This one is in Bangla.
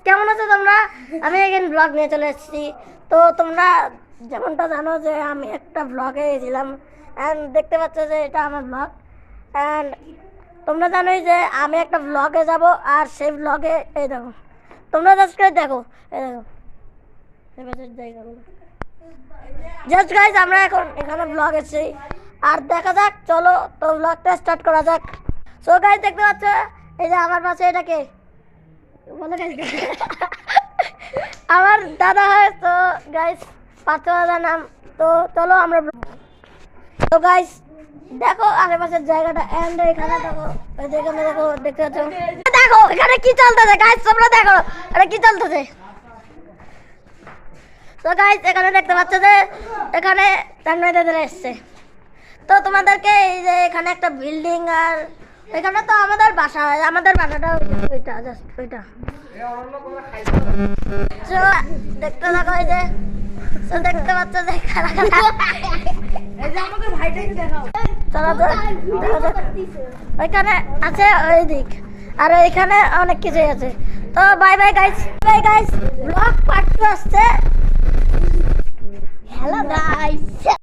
কেমন আছো তোমরা? আমি এখানে ব্লগ নিয়ে চলে এসেছি। তো তোমরা যেমনটা জানো যে আমি একটা ব্লগে গেছিলাম অ্যান্ড দেখতে পাচ্ছ যে এটা আমার ব্লগ। অ্যান্ড তোমরা জানোই যে আমি একটা ব্লগে যাব, আর সেই ব্লগে এই দেখো, তোমরা জাস্ট করে দেখো, এই দেখো জায়গাগুলো। জাস্ট গাইজ আমরা এখন এখানে ব্লগ এসেছি, আর দেখা যাক, চলো তো ব্লগটা স্টার্ট করা যাক। সো গাইজ দেখতে পাচ্ছ এই যে আমার পাশে এটাকে বলো গাইজ, আমার দাদা হয়। তো গাইজ পার্থ দাদার নাম। তো চলো আমরা, তো গাইজ দেখো আশেপাশের জায়গাটা, এন্ড এখানে দেখো, এখানে দেখো, দেখতে পাচ্ছ, দেখো এখানে কি চলতেছে গাইজ, তোমরা দেখো এটা কি চলতেছে। তো গাইজ এখানে দেখতে পাচ্ছ যে এখানে টাঙ্গাইদাদের এসছে। তো তোমাদেরকে এই যে এখানে একটা বিল্ডিং, আর এখানে তো আমাদের বাসা, আমাদের বাসাটা ওইটা, জাস্ট ওইটা। তো দেখতে থাকো, এই যে দেখতে পাচ্ছ যে ওইখানে আছে ওই দিক, আর এখানে অনেক কিছুই আছে। তো bye bye guys, bye guys, blog part 2 আসছে। Hello guys.